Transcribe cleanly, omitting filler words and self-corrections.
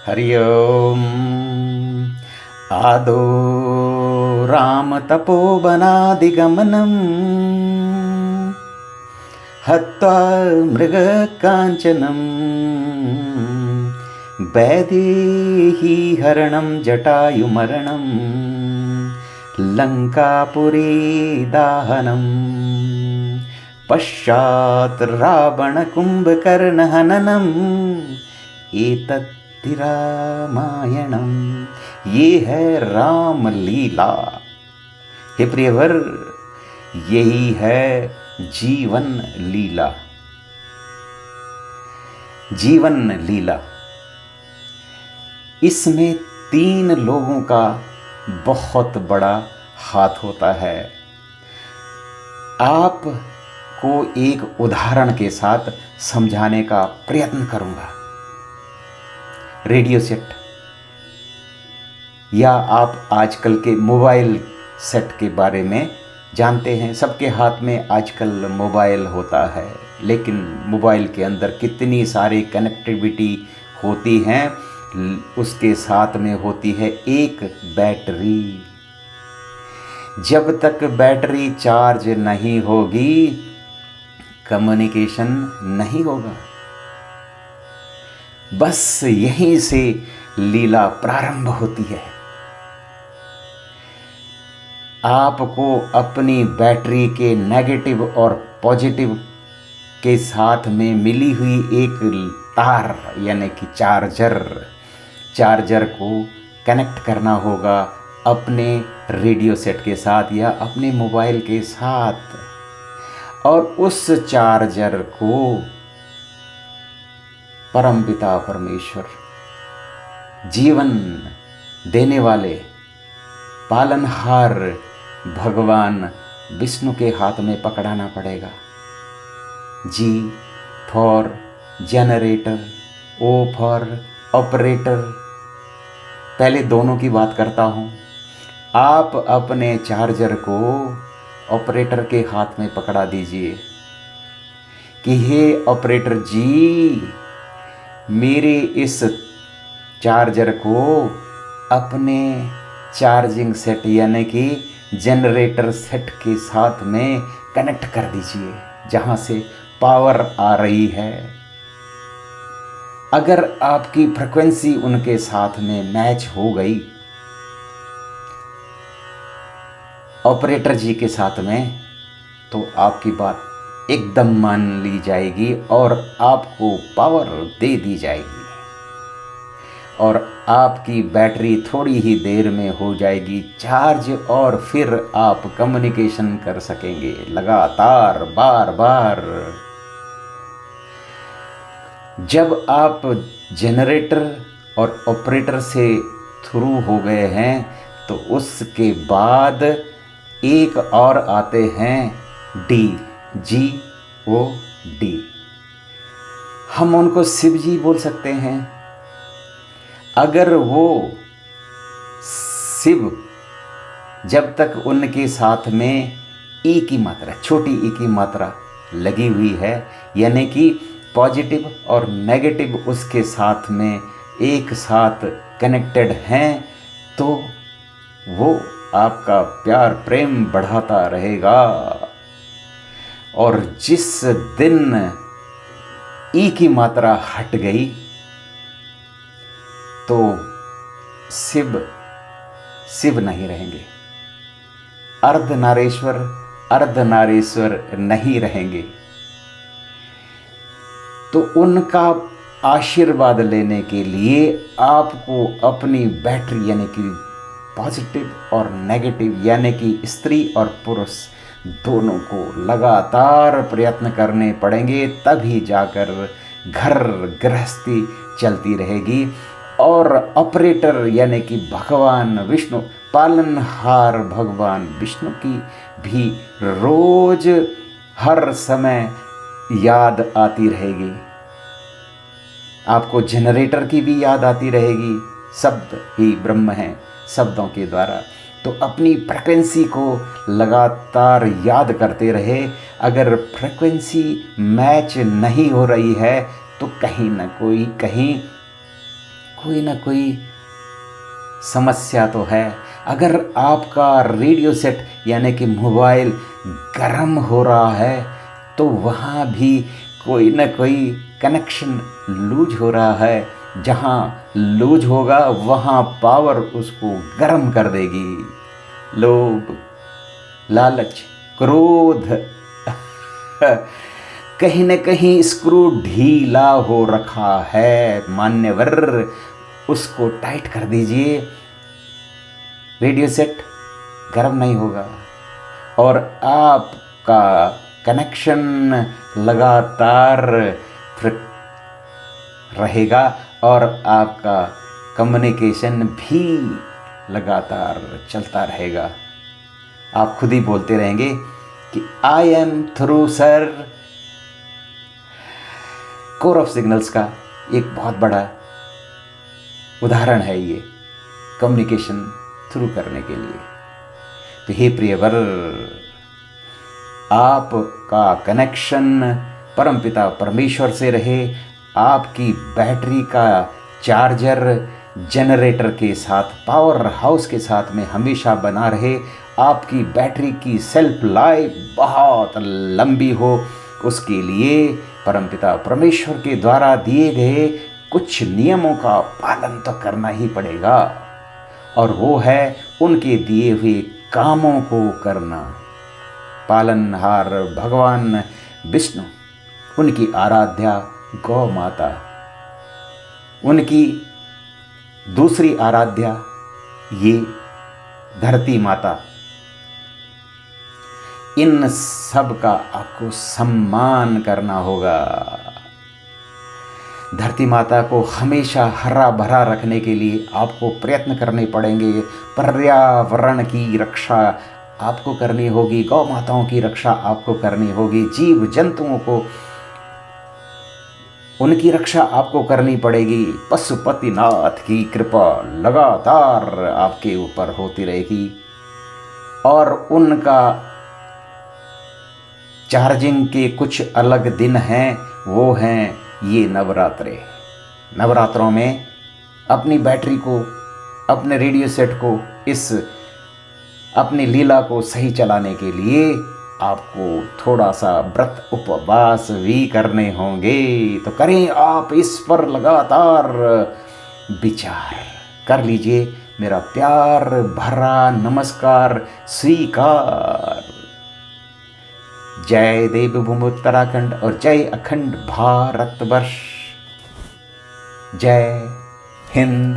हरि ओम। आदो रामतपोवनादिगमनं हत्वा मृगकाञ्चनं वैदेहीहरणं जटायुमरणं लङ्कापुरीदाहनं पश्चात् रावणकुम्भकर्णहननम् एतद्धि रामायणम। ये है राम लीला। हे प्रियवर, यही है जीवन लीला। जीवन लीला, इसमें 3 लोगों का बहुत बड़ा हाथ होता है। आपको एक उदाहरण के साथ समझाने का प्रयत्न करूंगा। रेडियो सेट, या आप आजकल के मोबाइल सेट के बारे में जानते हैं। सबके हाथ में आजकल मोबाइल होता है, लेकिन मोबाइल के अंदर कितनी सारी कनेक्टिविटी होती हैं। उसके साथ में होती है एक बैटरी। जब तक बैटरी चार्ज नहीं होगी, कम्युनिकेशन नहीं होगा। बस यहीं से लीला प्रारंभ होती है। आपको अपनी बैटरी के नेगेटिव और पॉजिटिव के साथ में मिली हुई एक तार यानी कि चार्जर को कनेक्ट करना होगा अपने रेडियो सेट के साथ या अपने मोबाइल के साथ, और उस चार्जर को परमपिता परमेश्वर, जीवन देने वाले पालनहार भगवान विष्णु के हाथ में पकड़ाना पड़ेगा। G for generator, O for operator. पहले दोनों की बात करता हूँ। आप अपने चार्जर को ऑपरेटर के हाथ में पकड़ा दीजिए कि हे ऑपरेटर जी, मेरे इस चार्जर को अपने चार्जिंग सेट यानी कि जनरेटर सेट के साथ में कनेक्ट कर दीजिए, जहाँ से पावर आ रही है। अगर आपकी फ्रीक्वेंसी उनके साथ में मैच हो गई, ऑपरेटर जी के साथ में, तो आपकी बात एकदम मान ली जाएगी और आपको पावर दे दी जाएगी, और आपकी बैटरी थोड़ी ही देर में हो जाएगी चार्ज, और फिर आप कम्युनिकेशन कर सकेंगे लगातार बार बार। जब आप जनरेटर और ऑपरेटर से थ्रू हो गए हैं, तो उसके बाद एक और आते हैं GOD। हम उनको शिव जी बोल सकते हैं। अगर वो शिव, जब तक उनके साथ में ई की मात्रा, छोटी ई की मात्रा लगी हुई है, यानी कि पॉजिटिव और नेगेटिव उसके साथ में एक साथ कनेक्टेड हैं, तो वो आपका प्यार प्रेम बढ़ाता रहेगा। और जिस दिन ई की मात्रा हट गई, तो शिव नहीं रहेंगे, अर्धनारीश्वर नहीं रहेंगे। तो उनका आशीर्वाद लेने के लिए आपको अपनी बैटरी यानी कि पॉजिटिव और नेगेटिव यानी कि स्त्री और पुरुष दोनों को लगातार प्रयत्न करने पड़ेंगे, तभी जाकर घर गृहस्थी चलती रहेगी। और ऑपरेटर यानी कि भगवान विष्णु, पालनहार भगवान विष्णु की भी रोज हर समय याद आती रहेगी। आपको जनरेटर की भी याद आती रहेगी। शब्द ही ब्रह्म है, शब्दों के द्वारा। तो अपनी फ्रिक्वेंसी को लगातार याद करते रहे। अगर फ्रिक्वेंसी मैच नहीं हो रही है, तो कहीं ना कहीं कोई ना कोई समस्या तो है। अगर आपका रेडियो सेट यानी कि मोबाइल गर्म हो रहा है तो वहाँ भी कोई ना कोई कनेक्शन लूज हो रहा है। जहाँ लूज होगा वहाँ पावर उसको गर्म कर देगी। लोभ, लालच, क्रोध कहीं न कहीं स्क्रू ढीला हो रखा है मान्यवर, उसको टाइट कर दीजिए। रेडियो सेट गर्म नहीं होगा और आपका कनेक्शन लगातार रहेगा और आपका कम्युनिकेशन भी लगातार चलता रहेगा। आप खुद ही बोलते रहेंगे कि I am through sir. Core of signals का एक बहुत बड़ा उदाहरण है ये कम्युनिकेशन थ्रू करने के लिए। तो हे प्रियवर, आपका कनेक्शन परमपिता परमेश्वर से रहे, आपकी बैटरी का चार्जर जनरेटर के साथ, पावर हाउस के साथ में हमेशा बना रहे, आपकी बैटरी की सेल्फ लाइफ बहुत लंबी हो, उसके लिए परमपिता परमेश्वर के द्वारा दिए गए कुछ नियमों का पालन तो करना ही पड़ेगा। और वो है उनके दिए हुए कामों को करना। पालनहार भगवान विष्णु, उनकी आराध्या गौ माता, उनकी दूसरी आराध्या ये धरती माता, इन सब का आपको सम्मान करना होगा। धरती माता को हमेशा हरा भरा रखने के लिए आपको प्रयत्न करने पड़ेंगे। पर्यावरण की रक्षा आपको करनी होगी, गौ माताओं की रक्षा आपको करनी होगी, जीव जंतुओं को उनकी रक्षा आपको करनी पड़ेगी। पशुपतिनाथ की कृपा लगातार आपके ऊपर होती रहेगी और उनका चार्जिंग के कुछ अलग दिन हैं, वो हैं ये नवरात्रे। नवरात्रों में अपनी बैटरी को, अपने रेडियो सेट को, इस अपनी लीला को सही चलाने के लिए आपको थोड़ा सा व्रत उपवास भी करने होंगे। तो करें आप इस पर लगातार विचार कर लीजिए। मेरा प्यार भरा नमस्कार स्वीकार। जय देवभूमि उत्तराखंड और जय अखंड भारतवर्ष। जय हिंद।